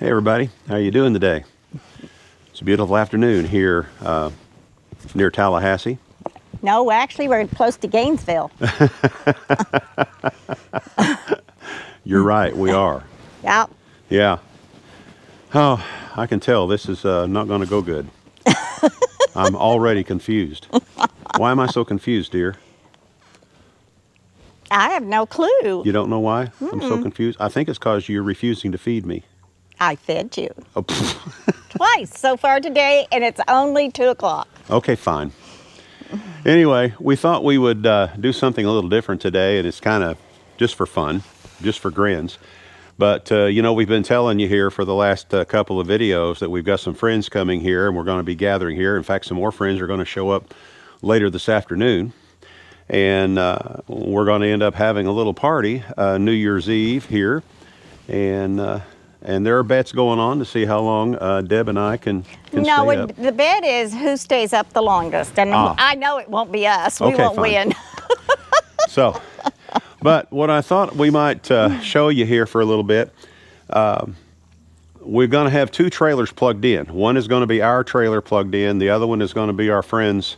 Hey everybody, how you doing today? It's a beautiful afternoon here near Tallahassee. No, actually we're close to Gainesville. You're right, we are. Yep. Yeah. Oh, I can tell this is not going to go good. I'm already confused. Why am I so confused, dear? I have no clue. You don't know why I'm so confused? I think it's because you're refusing to feed me. I fed you Oh, twice so far today, and it's only 2 o'clock. okay, fine. Anyway, we thought we would do something a little different today, and it's kind of just for fun, just for grins. But, you know, we've been telling you here for the last couple of videos that we've got some friends coming here, and we're going to be gathering here. In fact, some more friends are going to show up later this afternoon. And we're going to end up having a little party, New Year's Eve here. And there are bets going on to see how long Deb and I can stay up. The bet is who stays up the longest. And I know it won't be us. We Okay, won't fine. win. So, but what I thought we might show you here for a little bit, we're going to have 2 trailers plugged in. One is going to be our trailer plugged in. The other one is going to be our friends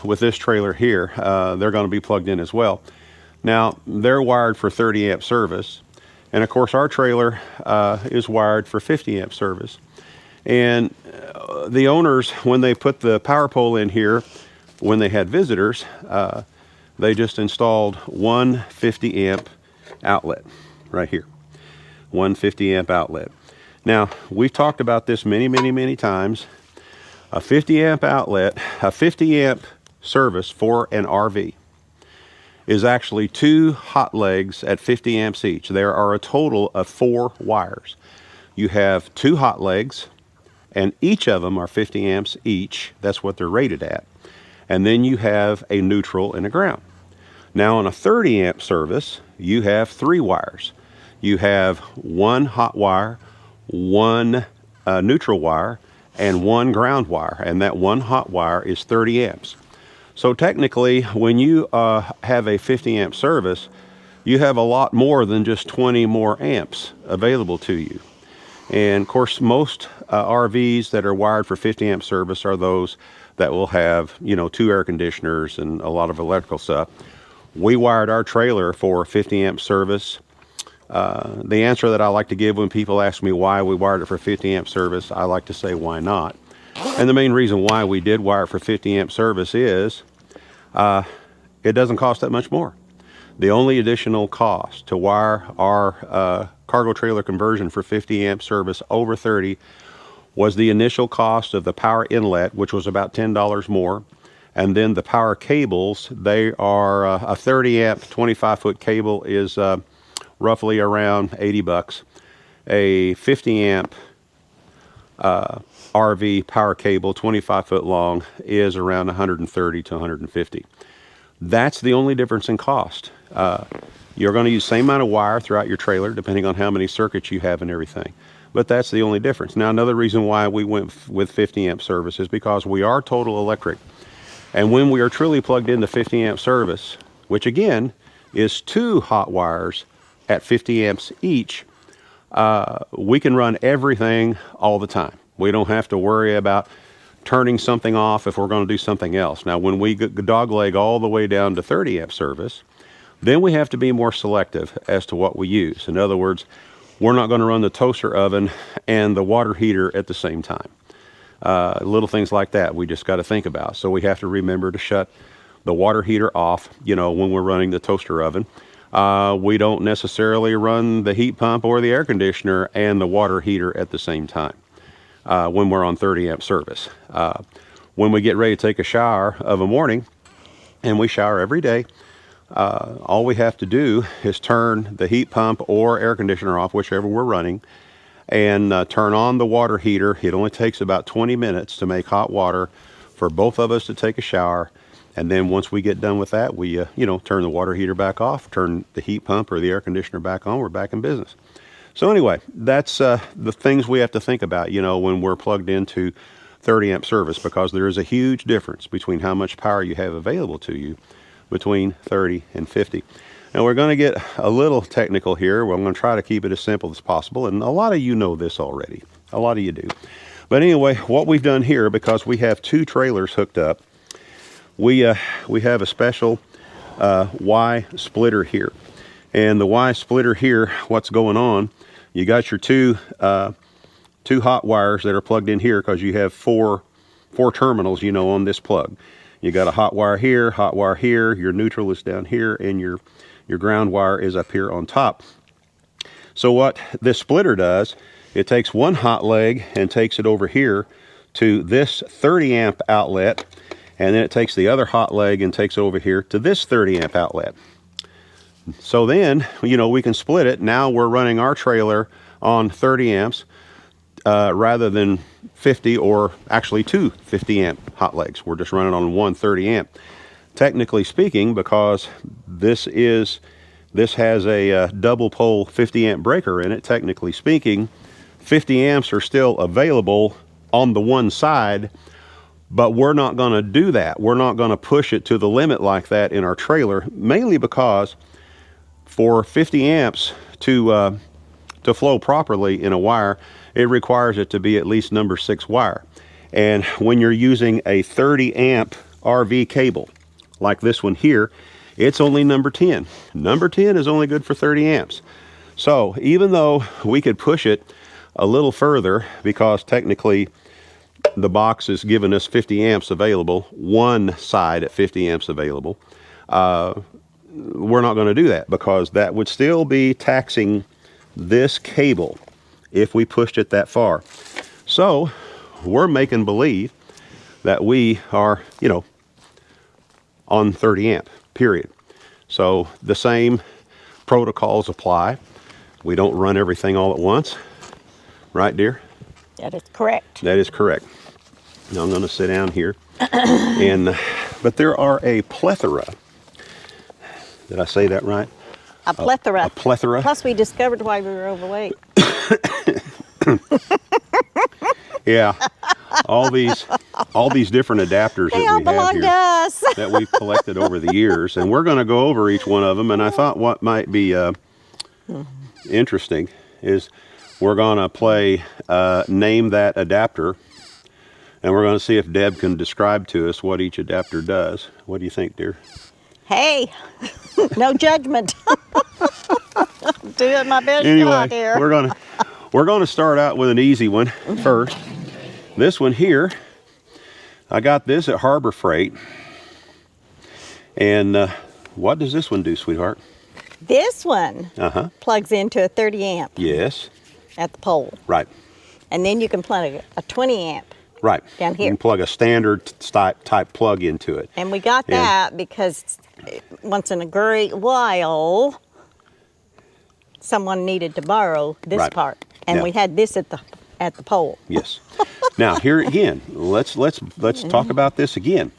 with this trailer here. They're going to be plugged in as well. Now, they're wired for 30 amp service. And of course, our trailer is wired for 50 amp service. And the owners, when they put the power pole in here, when they had visitors, they just installed one 50 amp outlet right here. One 50 amp outlet. Now, we've talked about this many times. A 50 amp outlet, a 50 amp service for an RV is actually 2 hot legs at 50 amps each. There are a total of 4 wires. You have 2 hot legs, and each of them are 50 amps each. That's what they're rated at. And then you have a neutral and a ground. Now on a 30 amp service, you have 3 wires. You have 1 hot wire, 1 neutral wire, and 1 ground wire. And that 1 hot wire is 30 amps. So technically, when you have a 50 amp service, you have a lot more than just 20 more amps available to you. And of course, most RVs that are wired for 50 amp service are those that will have, you know, 2 air conditioners and a lot of electrical stuff. We wired our trailer for 50 amp service. The answer that I like to give when people ask me why we wired it for 50 amp service, I like to say, why not? And the main reason why we did wire for 50 amp service is it doesn't cost that much more. The only additional cost to wire our cargo trailer conversion for 50 amp service over 30 was the initial cost of the power inlet, which was about $10 more. And then the power cables, they are a 30 amp 25-foot cable is roughly around 80 bucks. A 50 amp RV power cable, 25-foot long, is around 130 to 150. That's the only difference in cost. You're going to use the same amount of wire throughout your trailer, depending on how many circuits you have and everything. But that's the only difference. Now, another reason why we went with 50 amp service is because we are total electric. And when we are truly plugged into 50 amp service, which again is 2 hot wires at 50 amps each, we can run everything all the time. We don't have to worry about turning something off if we're going to do something else. Now, when we dogleg all the way down to 30 amp service, then we have to be more selective as to what we use. In other words, we're not going to run the toaster oven and the water heater at the same time. Little things like that we just got to think about. So we have to remember to shut the water heater off, you know, when we're running the toaster oven. We don't necessarily run the heat pump or the air conditioner and the water heater at the same time when we're on 30 amp service. When we get ready to take a shower of a morning, and we shower every day, all we have to do is turn the heat pump or air conditioner off, whichever we're running, and turn on the water heater. It only takes about 20 minutes to make hot water for both of us to take a shower. And then once we get done with that, we, you know, turn the water heater back off, turn the heat pump or the air conditioner back on, we're back in business. So anyway, that's the things we have to think about, you know, when we're plugged into 30 amp service, because there is a huge difference between how much power you have available to you between 30 and 50. And we're going to get a little technical here. Well, I'm going to try to keep it as simple as possible. And a lot of you know this already. A lot of you do. But anyway, what we've done here, because we have two trailers hooked up, we have a special Y splitter here. And the Y splitter here, what's going on, you got your two hot wires that are plugged in here, because you have four terminals, you know, on this plug. You got a hot wire here, your neutral is down here, and your ground wire is up here on top. So what this splitter does, it takes one hot leg and takes it over here to this 30 amp outlet, and then it takes the other hot leg and takes it over here to this 30 amp outlet. So then, you know, we can split it. Now we're running our trailer on 30 amps rather than 50, or actually two 50 amp hot legs. We're just running on one 30 amp. Technically speaking, because this has a double pole 50 amp breaker in it, technically speaking, 50 amps are still available on the one side, but we're not going to do that. We're not going to push it to the limit like that in our trailer, mainly because for 50 amps to flow properly in a wire, it requires it to be at least number 6 wire. And when you're using a 30 amp RV cable, like this one here, it's only number 10. Number 10 is only good for 30 amps. So even though we could push it a little further, because technically the box is giving us 50 amps available, one side at 50 amps available, we're not going to do that, because that would still be taxing this cable if we pushed it that far. So we're making believe that we are, you know, on 30 amp, period. So the same protocols apply. We don't run everything all at once. Right, dear? That is correct. That is correct. Now I'm going to sit down here. But there are a plethora. Did I say that right? A plethora. A plethora. Plus we discovered why we were overweight. Yeah. All these different adapters They that all we have belong here to us. that we've collected over the years, and we're going to go over each one of them. And I thought what might be interesting is we're going to play Name That Adapter, and we're going to see if Deb can describe to us what each adapter does. What do you think, dear? Hey, no judgment. Doing my best Anyway, shot here. we're going to start out with an easy one first. This one here, I got this at Harbor Freight. And what does this one do, sweetheart? This one plugs into a 30 amp Yes. at the pole. Right. And then you can plug a 20 amp Right. down here. You can plug a standard type plug into it. And we got that because once in a great while, someone needed to borrow this Right. part. And Yeah. we had this at the pole. Yes. Now here again, let's talk about this again.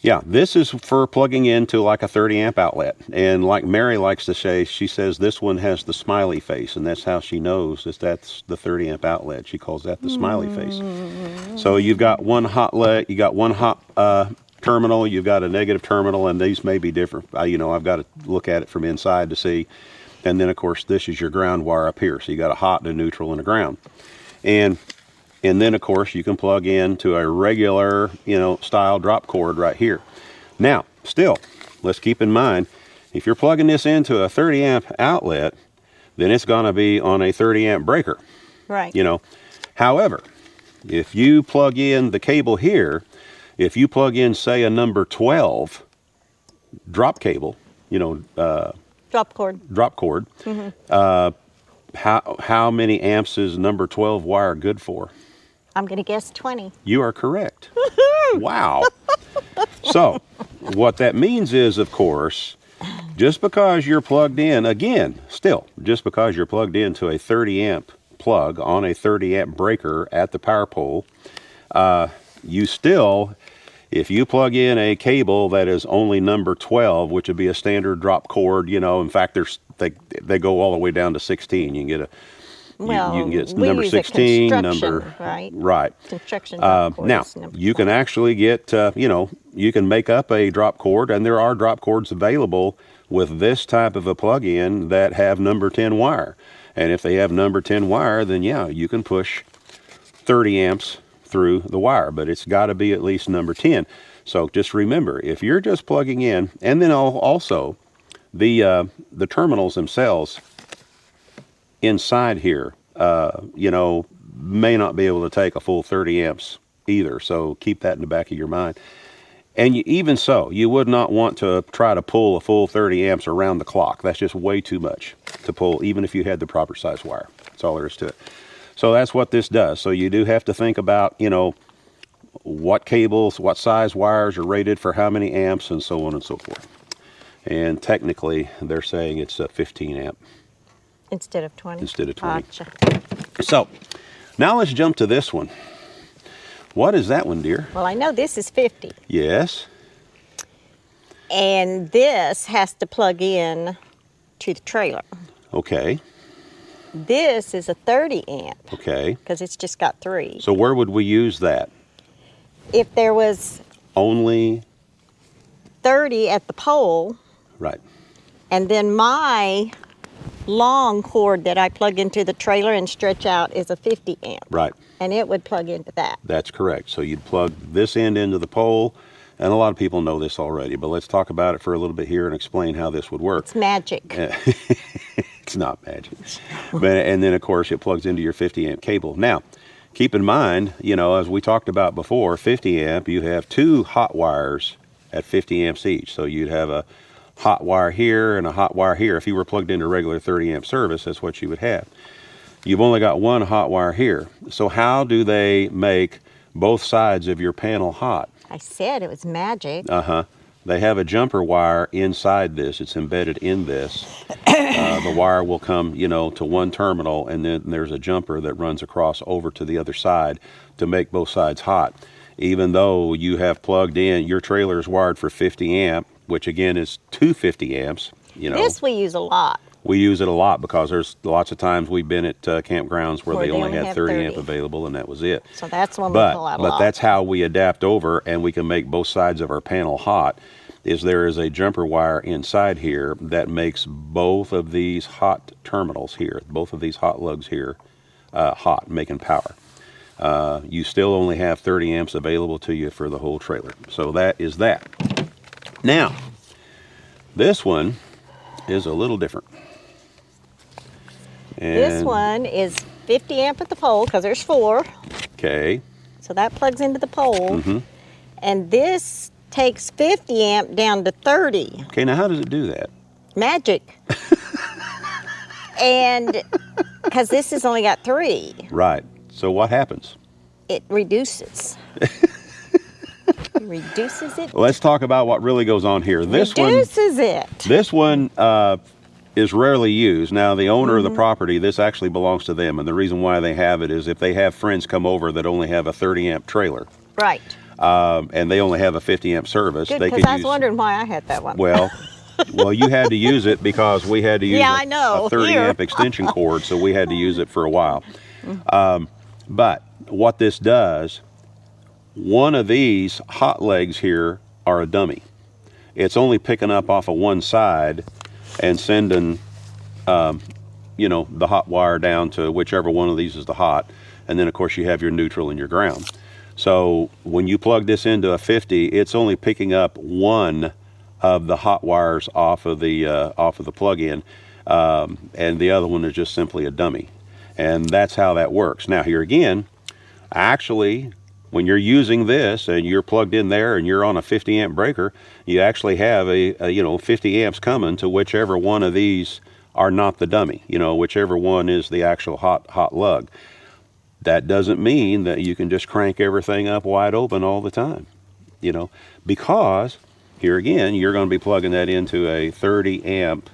Yeah, this is for plugging into like a 30 amp outlet. And like Mary likes to say, she says this one has the smiley face, and that's how she knows that's the 30 amp outlet. She calls that the smiley face. So you've got one hot leg, you got one hot terminal, you've got a negative terminal, and these may be different. You know, I've got to look at it from inside to see. And then of course this is your ground wire up here. So you got a hot, a neutral, and a ground. And then of course you can plug into a regular, you know, style drop cord right here. Now, still, let's keep in mind, if you're plugging this into a 30 amp outlet, then it's going to be on a 30 amp breaker. Right. You know, however, if you plug in the cable here, if you plug in, say, a number 12 drop cable, you know, Drop cord. Drop cord. How many amps is number 12 wire good for? I'm going to guess 20. You are correct. Wow. So what that means is, of course, just because you're plugged in, again, still, just because you're plugged into a 30 amp plug on a 30 amp breaker at the power pole, you still, if you plug in a cable that is only number 12, which would be a standard drop cord, you know, in fact, they go all the way down to 16. You can get you can get we number use 16, construction, right. Construction drop cord Now is number you can 12. actually get, you know, you can make up a drop cord, and there are drop cords available with this type of a plug-in that have number 10 wire. And if they have number 10 wire, then yeah, you can push 30 amps through the wire, but it's got to be at least number 10. So just remember, if you're just plugging in, and then also the terminals themselves inside here, you know, may not be able to take a full 30 amps either. So keep that in the back of your mind. And even so, you would not want to try to pull a full 30 amps around the clock. That's just way too much to pull, even if you had the proper size wire. That's all there is to it. So that's what this does. So you do have to think about, you know, what cables, what size wires are rated for how many amps, and so on and so forth. And technically, they're saying it's a 15 amp. Instead of 20? Instead of 20. Gotcha. So, now let's jump to this one. What is that one, dear? Well, I know this is 50. Yes. And this has to plug in to the trailer. Okay. This is a 30 amp. Okay. Because it's just got 3. So where would we use that? If there was Only 30 at the pole, right. and then my long cord that I plug into the trailer and stretch out is a 50 amp. Right. And it would plug into that. That's correct. So you'd plug this end into the pole, and a lot of people know this already, but let's talk about it for a little bit here and explain how this would work. It's magic. It's not magic. And then, of course, it plugs into your 50 amp cable. Now, keep in mind, you know, as we talked about before, 50 amp, you have 2 hot wires at 50 amps each. So you'd have a hot wire here and a hot wire here. If you were plugged into regular 30 amp service, that's what you would have. You've only got 1 hot wire here. So how do they make both sides of your panel hot? I said it was magic. They have a jumper wire inside this. It's embedded in this. The wire will come, you know, to one terminal, and then there's a jumper that runs across over to the other side to make both sides hot. Even though you have plugged in, your trailer is wired for 50 amp, which again is 250 amps. You know, This we use a lot. we use it a lot because there's lots of times we've been at campgrounds where Where they they only only had have 30 30. amp available, and that was it. So that's when we pull out a lot. But that's how we adapt over, and we can make both sides of our panel hot. Is there is a jumper wire inside here that makes both of these hot terminals here, both of these hot lugs here, hot, making power. You still only have 30 amps available to you for the whole trailer. So that is that. Now, this one is a little different. This And, one is 50 amp at the pole because there's 4. Okay. So that plugs into the pole. Mm-hmm. And this takes 50 amp down to 30. Okay, now how does it do that? Magic. And because this has only got 3, Right. So what happens? it reduces. It reduces it. Let's talk about what really goes on here. Reduces it. This one is rarely used. Now, the owner of the property, this actually belongs to them, and the reason why they have it is if they have friends come over that only have a 30 amp trailer, Right. and they only have a 50 amp service, Good, they because could I was use. wondering why I had that one. Well, you had to use it because we had to use Yeah, I know. a 30 Here. amp extension cord, so we had to use it for a while. But what this does, one of these hot legs here are a dummy. It's only picking up off of one side and sending, you know, the hot wire down to whichever one of these is the hot. And then, of course, you have your neutral and your ground. So when you plug this into a 50, it's only picking up one of the hot wires off of the plug-in, and the other one is just simply a dummy. And that's how that works. Now, here again, actually, when you're using this and you're plugged in there and you're on a 50 amp breaker, you actually have a 50 amps coming to whichever one of these are not the dummy, you know, whichever one is the actual hot lug. That doesn't mean that you can just crank everything up wide open all the time, you know, because here again, you're going to be plugging that into a 30 amp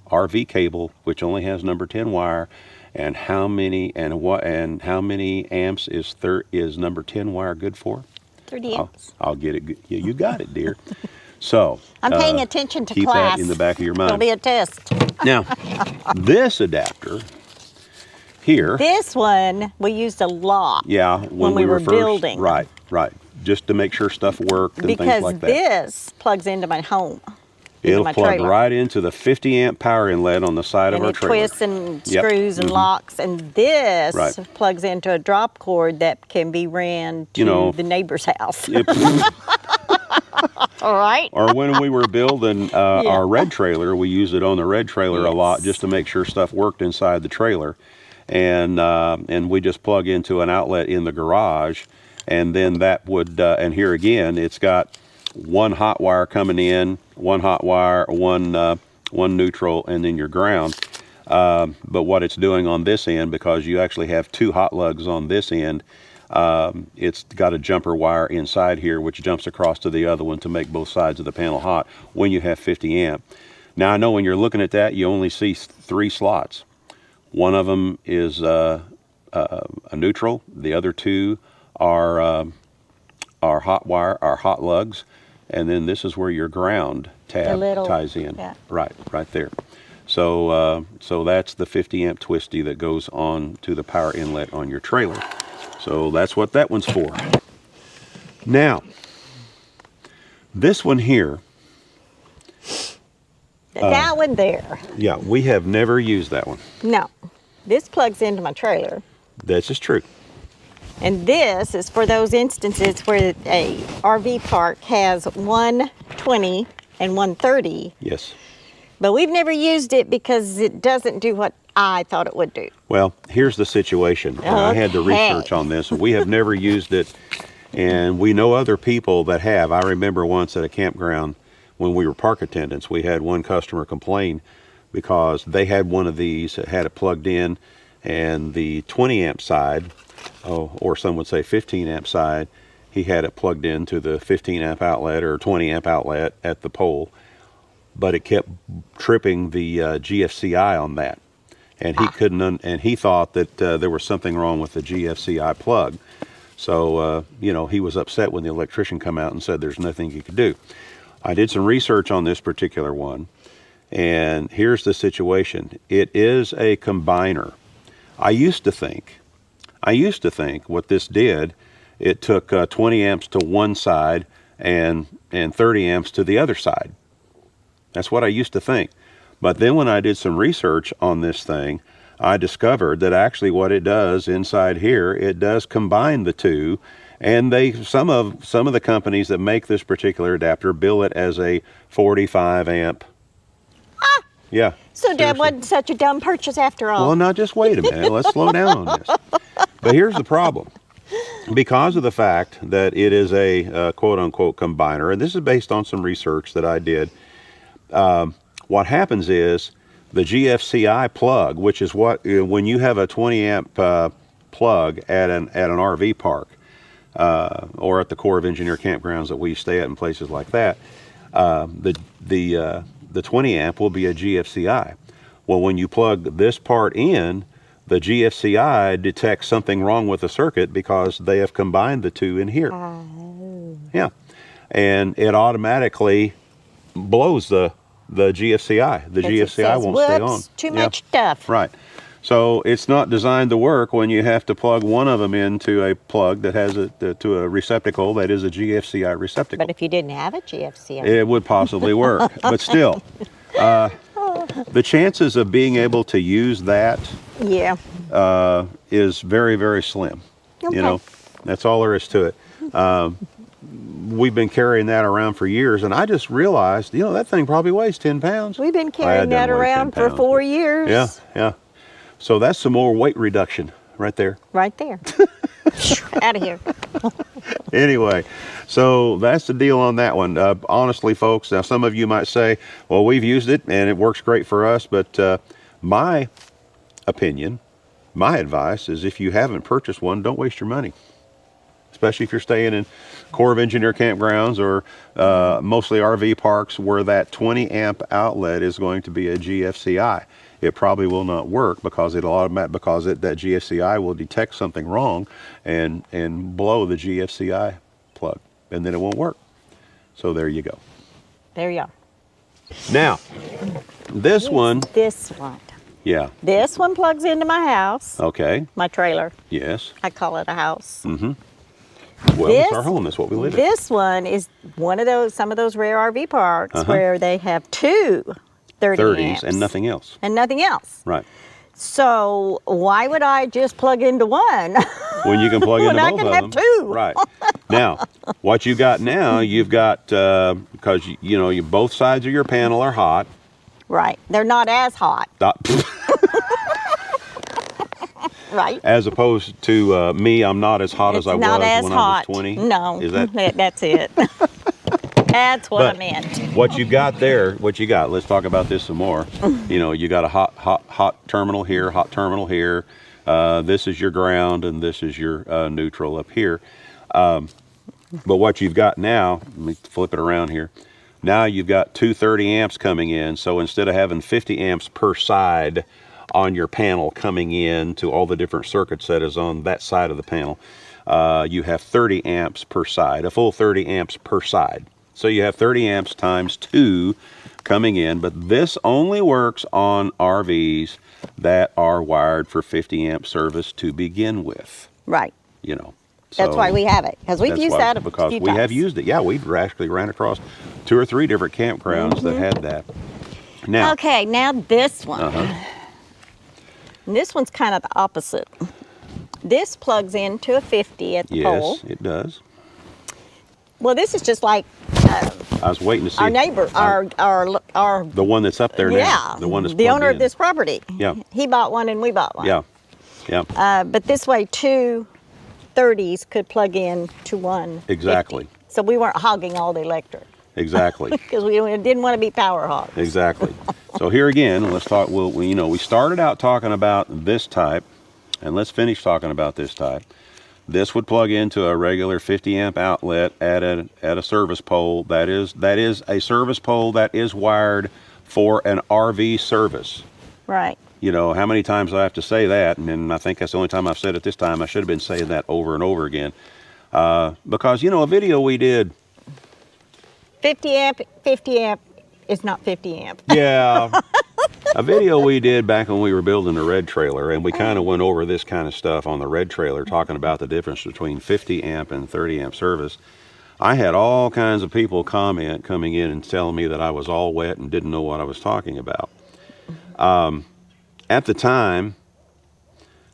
RV cable, which only has number 10 wire. And how many amps is number 10 wire good for? 30 amps. I'll get it. Yeah, you got it, dear. So I'm paying attention to keep class. that in the back of your mind. It'll be a test. Now, this adapter here. This one we used a lot. Yeah, when we were first building. Right, just to make sure stuff worked and Because things like that. this plugs into my home. It'll my plug trailer. right into the 50 amp power inlet on the side And of our it trailer. twists and Yep. screws and locks, and this Right. plugs into a drop cord that can be ran to You know, the neighbor's house. It- All right. or when we were building our red trailer, we used it on the red trailer a lot Yes. just to make sure stuff worked inside the trailer. And we just plug into an outlet in the garage, and then that would, and here again, it's got one hot wire coming in, one hot wire, one neutral, and then your ground. But what it's doing on this end, because you actually have two hot lugs on this end, it's got a jumper wire inside here which jumps across to the other one to make both sides of the panel hot when you have 50 amp. Now I know when you're looking at that, you only see 3 slots. One of them is a neutral. The other 2 are hot wire, are hot lugs. And then this is where your ground tab ties in. Yeah. Right there. So that's the 50 amp twisty that goes on to the power inlet on your trailer. So that's what that one's for. Now, this one here. That one there. Yeah, we have never used that one. No. This plugs into my trailer. This is true. And this is for those instances where a RV park has 120 and 130, Yes. but we've never used it because it doesn't do what I thought it would do. Well, here's the situation. And I had to Okay. research on this. We have never used it, and we know other people that have. I remember once at a campground when we were park attendants, we had one customer complain because they had one of these that had it plugged in, and the 20 amp side, or some would say 15 amp side, he had it plugged into the 15 amp outlet or 20 amp outlet at the pole, but it kept tripping the GFCI on that. And he couldn't, and he thought that there was something wrong with the GFCI plug. So, he was upset when the electrician come out and said there's nothing he could do. I did some research on this particular one, and here's the situation. It is a combiner. I used to think what this did, it took 20 amps to one side and 30 amps to the other side. That's what I used to think. But then when I did some research on this thing, I discovered that actually what it does inside here, it does combine the two. And some of the companies that make this particular adapter bill it as a 45 amp. Yeah. So Dad seriously. wasn't such a dumb purchase after all. Well, now just wait a minute. Let's slow down on this. But here's the problem. Because of the fact that it is a quote-unquote combiner, and this is based on some research that I did, what happens is the GFCI plug, which is what, when you have a 20 amp plug at an RV park, or at the Corps of Engineer campgrounds that we stay at and places like that, the 20 amp will be a GFCI. Well, when you plug this part in, the GFCI detects something wrong with the circuit because they have combined the two in here. Yeah. And it automatically blows the GFCI. The GFCI won't stay on. Too much stuff. Right. So it's not designed to work when you have to plug one of them into a plug that has to a receptacle that is a GFCI receptacle. But if you didn't have a GFCI. It would possibly work. But still, the chances of being able to use that Yeah. is very, very slim. Okay. That's all there is to it. We've been carrying that around for years, and I just realized, that thing probably weighs 10 pounds. We've been Well, carrying it doesn't that weigh 10 around for pounds, 4 but- years. Yeah. So that's some more weight reduction right there. Right there. Out of here. Anyway, so that's the deal on that one. Honestly, folks, now some of you might say, well, we've used it and it works great for us, but my opinion, my advice is if you haven't purchased one, don't waste your money. Especially if you're staying in Corps of Engineer campgrounds or mostly RV parks where that 20 amp outlet is going to be a GFCI. It probably will not work because that GFCI will detect something wrong and blow the GFCI plug, and then it won't work. So there you go. There you are. Now, this one, This one. yeah, This one plugs into my house, okay, my trailer. yes, I call it a house. mm-hmm, Well, it's our home. That's what we live in. This one is one of those, some of those rare RV parks where they have two 30 amps. and nothing else. And nothing else. Right. So why would I just plug into one? When you can plug into When I both can of have them. two. Right. Now, what you got now, you've got, because, you know, both sides of your panel are hot. Right. They're not as hot. Right. As opposed to me, I'm not as hot as I was not as when hot. I was 20. No, Is that? that's it. That's what I But meant. what you got there, let's talk about this some more. You know, you got a hot terminal here, hot terminal here. This is your ground and this is your neutral up here. But what you've got now, let me flip it around here. Now you've got two 30 amps coming in. So instead of having 50 amps per side on your panel coming in to all the different circuits that is on that side of the panel, you have 30 amps per side, a full 30 amps per side. So you have 30 amps times 2 coming in, but this only works on RVs that are wired for 50 amp service to begin with. Right. You know. That's why we have it, because we've used that a because few we times. have used it. Yeah, we've actually ran across 2 or 3 different campgrounds that had that. Now. Okay, now this one. And this one's kind of the opposite. This plugs into a 50 at the pole. Yes, it does. Well, this is just like I was waiting to see our neighbor, our the one that's up there now. yeah, The one that's the plugged owner in. of this property. Yeah. He bought one and we bought one. Yeah. Yeah. But this way, two 30s could plug in to one. Exactly. 50. So we weren't hogging all the electric. Exactly. Because we didn't want to be power hogs. Exactly. So here again, let's talk. You know, we started out talking about this type, and let's finish talking about this type. This would plug into a regular 50 amp outlet at a service pole. That is a service pole that is wired for an RV service. Right. You know, how many times do I have to say that? And I think that's the only time I've said it this time. I should have been saying that over and over again. Because, you know, a video we did. 50 amp is not 50 amp. Yeah. A video we did back when we were building the red trailer, and we kind of went over this kind of stuff on the red trailer, talking about the difference between 50 amp and 30 amp service. I had all kinds of people coming in and telling me that I was all wet and didn't know what I was talking about. At the time,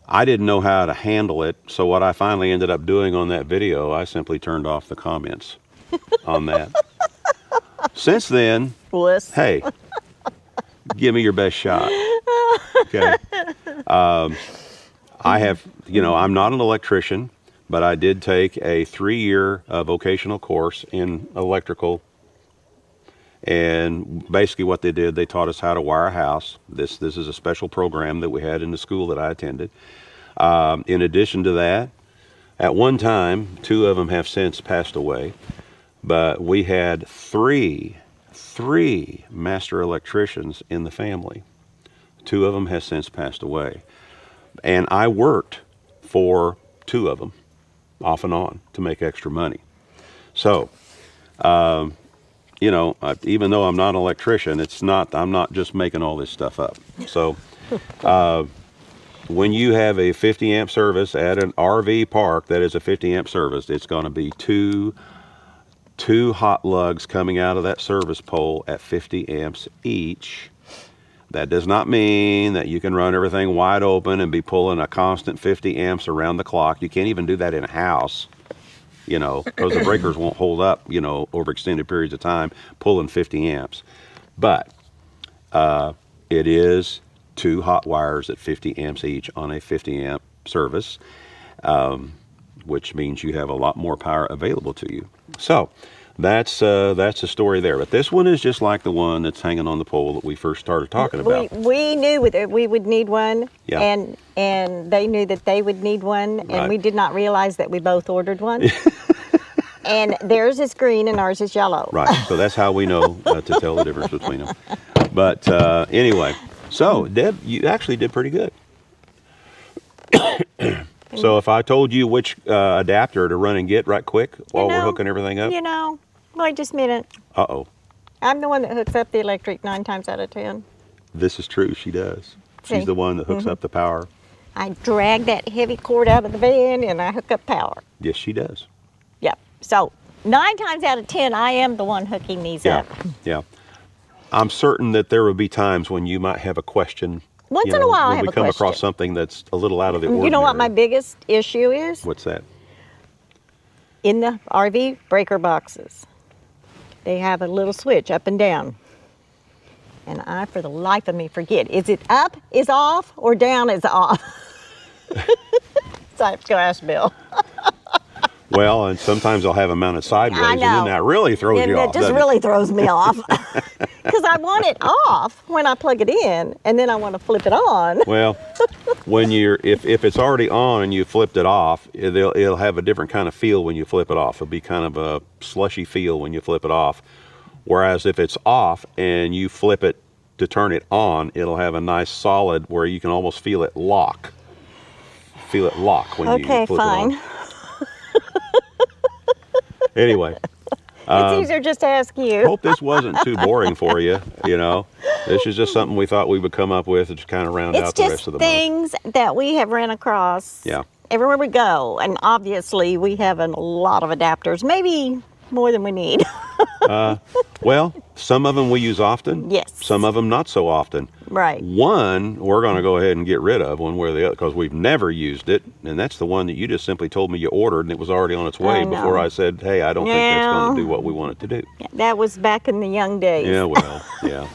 I didn't know how to handle it, so what I finally ended up doing on that video, I simply turned off the comments on that. Since then, hey, give me your best shot. Okay. I have, you know, I'm not an electrician, but I did take a 3-year vocational course in electrical. And basically what they did, they taught us how to wire a house. This is a special program that we had in the school that I attended. In addition to that, at one time, 2 of them have since passed away, but we had three master electricians in the family. 2 of them has since passed away. And I worked for 2 of them off and on to make extra money. So, you know, even though I'm not an electrician, I'm not just making all this stuff up. So, when you have a 50 amp service at an RV park that is a 50 amp service, it's going to be two hot lugs coming out of that service pole at 50 amps each. That does not mean that you can run everything wide open and be pulling a constant 50 amps around the clock. You can't even do that in a house, you know, because the breakers won't hold up, you know, over extended periods of time pulling 50 amps. But it is 2 hot wires at 50 amps each on a 50 amp service, which means you have a lot more power available to you. So that's the story there. But this one is just like the one that's hanging on the pole that we first started talking about. We knew that we would need one, Yeah. and they knew that they would need one, and Right. we did not realize that we both ordered one. And theirs is green and ours is yellow. Right, so that's how we know to tell the difference between them. But anyway, so Deb, you actually did pretty good. So if I told you which adapter to run and get right quick while we're hooking everything up? You know, wait just a minute. Uh-oh. I'm the one that hooks up the electric 9 times out of 10. This is true, she does. See? She's the one that hooks up the power. I drag that heavy cord out of the van and I hook up power. Yes, she does. So 9 times out of 10, I am the one hooking these Yeah, up. yeah. I'm certain that there will be times when you might have a question. Once you in a know, while, I when have we a come question. across something that's a little out of the ordinary. You know what my biggest issue is? What's that? In the RV breaker boxes, they have a little switch up and down. And I, for the life of me, forget. Is it up is off or down is off? So I have to go ask Bill. Well, and sometimes they'll have them mounted sideways, I and then know. that really throws you off. It just doesn't really throws me off. Because I want it off when I plug it in, and then I want to flip it on. Well, when if it's already on and you flipped it off, it'll have a different kind of feel when you flip it off. It'll be kind of a slushy feel when you flip it off. Whereas if it's off and you flip it to turn it on, it'll have a nice solid where you can almost feel it lock. Feel it lock when you flip it on. Okay, fine. Anyway. It's easier just to ask you. Hope this wasn't too boring for you, you know. This is just something we thought we would come up with to just kind of round out the rest of the month. It's just things that we have ran across everywhere we go. And obviously we have a lot of adapters, maybe more than we need. Well, some of them we use often. Yes. Some of them not so often. Right. One we're going to go ahead and get rid of one way or the other because we've never used it. And that's the one that you just simply told me you ordered and it was already on its way before I said, hey, I don't think that's going to do what we want it to do. That was back in the young days. Yeah, well, yeah.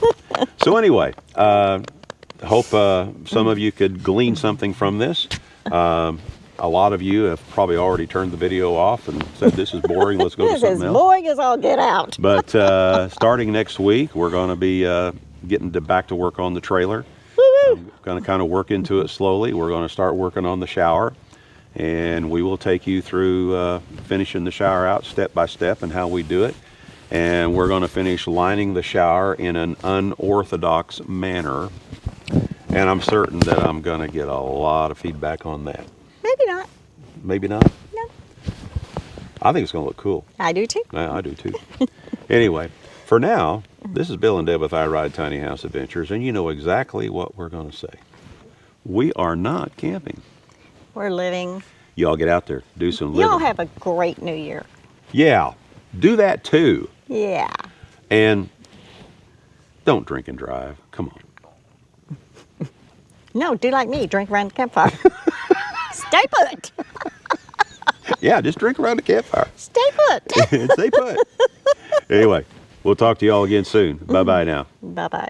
So anyway, hope some of you could glean something from this. A lot of you have probably already turned the video off and said, this is boring, let's go to something else. This is boring as all get out. But starting next week, we're going to be getting back to work on the trailer. I'm going to kind of work into it slowly. We're going to start working on the shower. And we will take you through finishing the shower out step by step and how we do it. And we're going to finish lining the shower in an unorthodox manner. And I'm certain that I'm going to get a lot of feedback on that. Maybe not. Maybe not? No. I think it's going to look cool. I do too. I do too. Anyway, for now, this is Bill and Deb with I Ride Tiny House Adventures, and you know exactly what we're going to say. We are not camping. We're living. Y'all get out there, do some living. Y'all have a great New Year. Yeah, do that too. Yeah. And don't drink and drive. Come on. No, do like me. Drink around the campfire. Stay put. Yeah, just drink around the campfire. Stay put. Stay put. Anyway, we'll talk to y'all again soon. Bye-bye now. Bye-bye.